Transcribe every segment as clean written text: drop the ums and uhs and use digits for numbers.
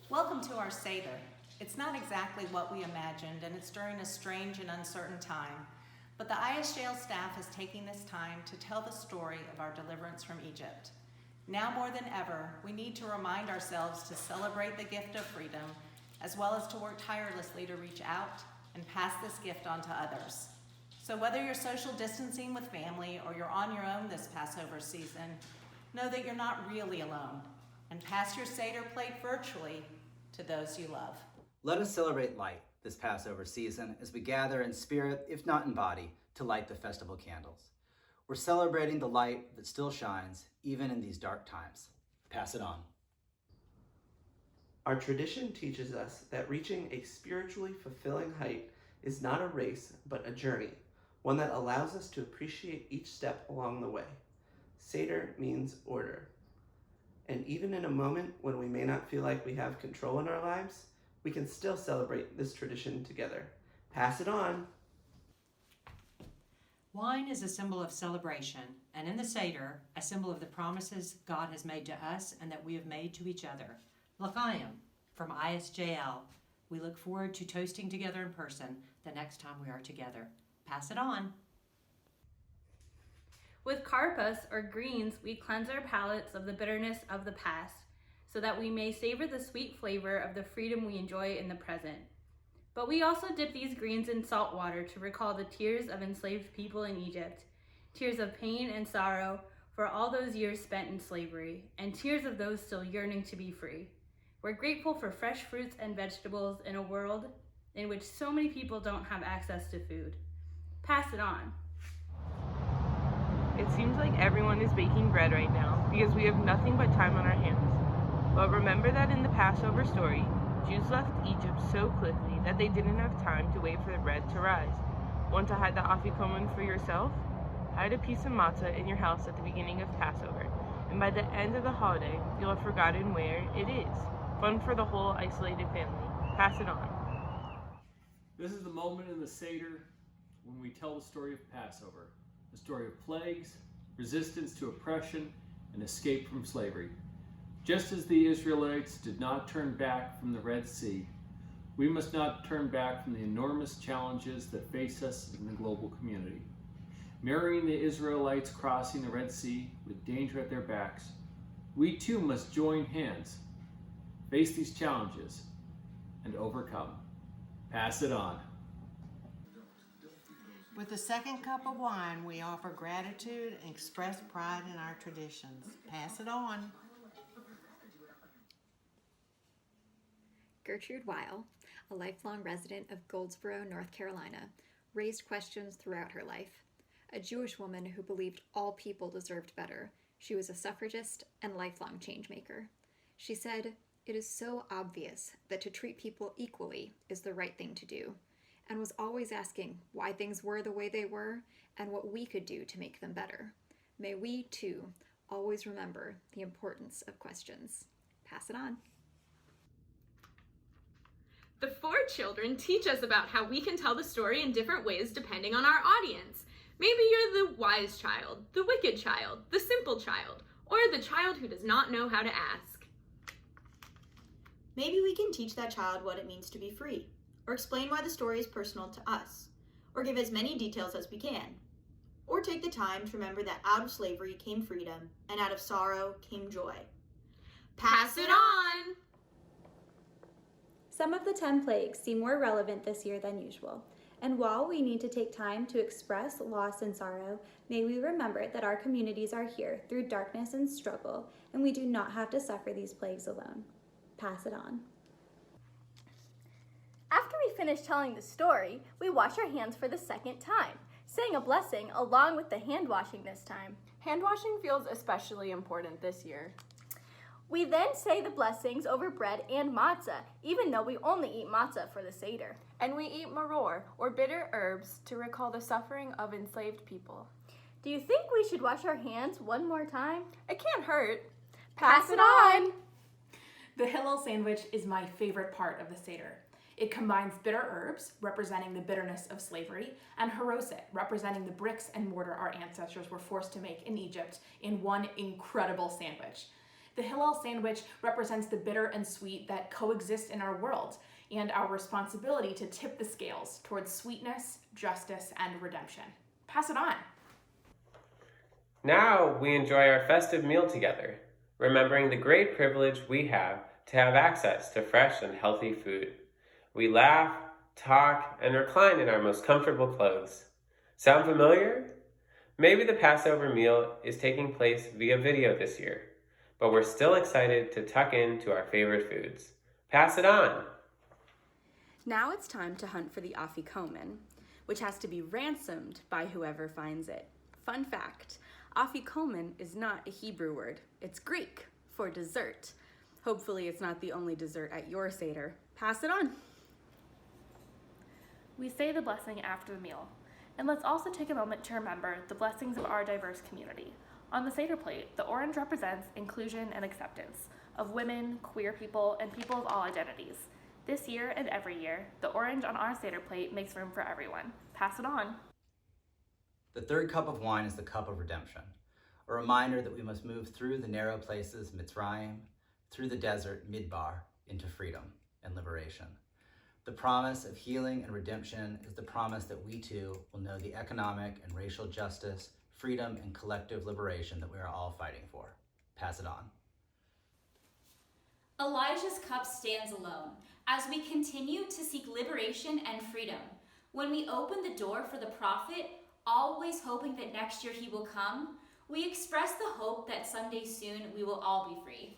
Welcome to our Seder. It's not exactly what we imagined, and it's during a strange and uncertain time. But the ISJL staff is taking this time to tell the story of our deliverance from Egypt. Now more than ever, we need to remind ourselves to celebrate the gift of freedom, as well as to work tirelessly to reach out and pass this gift on to others. So whether you're social distancing with family or you're on your own this Passover season, know that you're not really alone, and pass your Seder plate virtually to those you love. Let us celebrate light this Passover season as we gather in spirit, if not in body, to light the festival candles. We're celebrating the light that still shines even in these dark times. Pass it on. Our tradition teaches us that reaching a spiritually fulfilling height is not a race, but a journey, one that allows us to appreciate each step along the way. Seder means order. And even in a moment when we may not feel like we have control in our lives, we can still celebrate this tradition together. Pass it on. Wine is a symbol of celebration, and in the Seder, a symbol of the promises God has made to us and that we have made to each other. L'chaim, from ISJL. We look forward to toasting together in person the next time we are together. Pass it on. With Karpas, or greens, we cleanse our palates of the bitterness of the past, so that we may savor the sweet flavor of the freedom we enjoy in the present. But we also dip these greens in salt water to recall the tears of enslaved people in Egypt, tears of pain and sorrow for all those years spent in slavery, and tears of those still yearning to be free. We're grateful for fresh fruits and vegetables in a world in which so many people don't have access to food. Pass it on. It seems like everyone is baking bread right now because we have nothing but time on our hands. But remember that in the Passover story, Jews left Egypt so quickly that they didn't have time to wait for the bread to rise. Want to hide the Afkomen for yourself? Hide a piece of matzah in your house at the beginning of Passover, and by the end of the holiday, you'll have forgotten where it is. Fun for the whole isolated family. Pass it on. This is the moment in the Seder when we tell the story of Passover, the story of plagues, resistance to oppression, and escape from slavery. Just as the Israelites did not turn back from the Red Sea, we must not turn back from the enormous challenges that face us in the global community. Mirroring the Israelites crossing the Red Sea with danger at their backs, we too must join hands, face these challenges, and overcome. Pass it on. With the second cup of wine, we offer gratitude and express pride in our traditions. Pass it on. Gertrude Weil, a lifelong resident of Goldsboro, North Carolina, raised questions throughout her life. A Jewish woman who believed all people deserved better, she was a suffragist and lifelong changemaker. She said, "It is so obvious that to treat people equally is the right thing to do," and was always asking why things were the way they were and what we could do to make them better. May we, too, always remember the importance of questions. Pass it on. The four children teach us about how we can tell the story in different ways depending on our audience. Maybe you're the wise child, the wicked child, the simple child, or the child who does not know how to ask. Maybe we can teach that child what it means to be free, or explain why the story is personal to us, or give as many details as we can, or take the time to remember that out of slavery came freedom, and out of sorrow came joy. Pass it on! Some of the 10 plagues seem more relevant this year than usual, and while we need to take time to express loss and sorrow, may we remember that our communities are here through darkness and struggle, and we do not have to suffer these plagues alone. Pass it on. After we finish telling the story, we wash our hands for the second time, saying a blessing along with the hand washing this time. Hand washing feels especially important this year. We then say the blessings over bread and matzah, even though we only eat matzah for the Seder. And we eat maror, or bitter herbs, to recall the suffering of enslaved people. Do you think we should wash our hands one more time? It can't hurt. Pass it on! The Hillel Sandwich is my favorite part of the Seder. It combines bitter herbs, representing the bitterness of slavery, and haroset, representing the bricks and mortar our ancestors were forced to make in Egypt in one incredible sandwich. The Hillel Sandwich represents the bitter and sweet that coexist in our world, and our responsibility to tip the scales towards sweetness, justice, and redemption. Pass it on. Now we enjoy our festive meal together, remembering the great privilege we have to have access to fresh and healthy food. We laugh, talk, and recline in our most comfortable clothes. Sound familiar? Maybe the Passover meal is taking place via video this year, but we're still excited to tuck into our favorite foods. Pass it on! Now it's time to hunt for the Afkomen, which has to be ransomed by whoever finds it. Fun fact, Afkomen is not a Hebrew word. It's Greek for dessert. Hopefully it's not the only dessert at your Seder. Pass it on. We say the blessing after the meal. And let's also take a moment to remember the blessings of our diverse community. On the Seder Plate, the orange represents inclusion and acceptance of women, queer people, and people of all identities. This year and every year, the orange on our Seder Plate makes room for everyone. Pass it on. The third cup of wine is the cup of redemption, a reminder that we must move through the narrow places, Mitzrayim, through the desert, Midbar, into freedom and liberation. The promise of healing and redemption is the promise that we too will know the economic and racial justice, freedom, and collective liberation that we are all fighting for. Pass it on. Elijah's cup stands alone as we continue to seek liberation and freedom. When we open the door for the prophet, always hoping that next year he will come, we express the hope that someday soon we will all be free.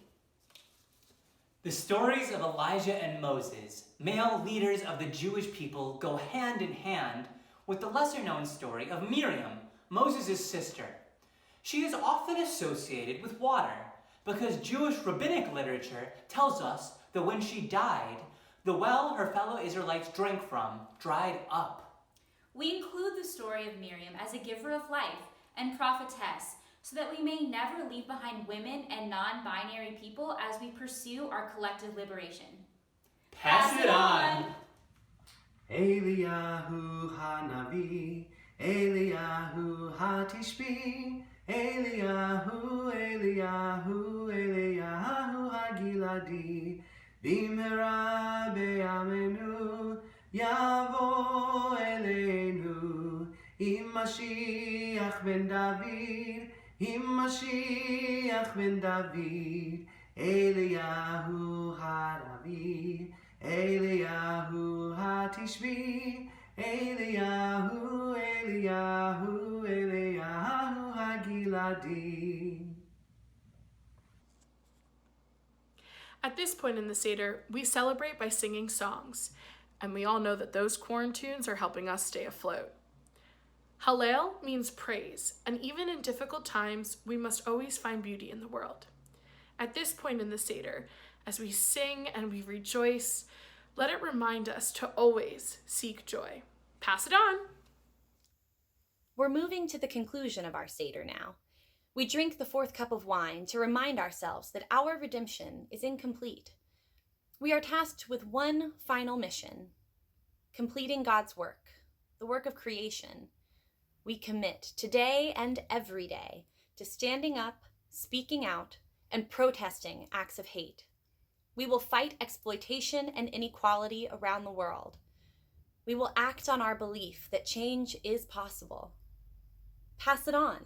The stories of Elijah and Moses, male leaders of the Jewish people, go hand in hand with the lesser-known story of Miriam, Moses' sister. She is often associated with water because Jewish rabbinic literature tells us that when she died, the well her fellow Israelites drank from dried up. We include the story of Miriam as a giver of life and prophetess, so that we may never leave behind women and non-binary people as we pursue our collective liberation. Pass it on! Eliyahu Hanavi, Eliyahu Hatishbi, Eliyahu, Eliyahu, Eliyahu Hagiladi, Bimera Be'amenu, Yavo Elenu, Im Mashiach ben David, Im Mashiach ben David, Eliyahu Hanavi, Eliyahu Hatishbi, Eliyahu, Eliyahu, Eliyahu Hagiladi. At this point in the Seder, we celebrate by singing songs, and we all know that those Quorn tunes are helping us stay afloat. Hallel means praise, and even in difficult times, we must always find beauty in the world. At this point in the Seder, as we sing and we rejoice, let it remind us to always seek joy. Pass it on! We're moving to the conclusion of our Seder now. We drink the fourth cup of wine to remind ourselves that our redemption is incomplete. We are tasked with one final mission, completing God's work, the work of creation. We commit today and every day to standing up, speaking out, and protesting acts of hate. We will fight exploitation and inequality around the world. We will act on our belief that change is possible. Pass it on.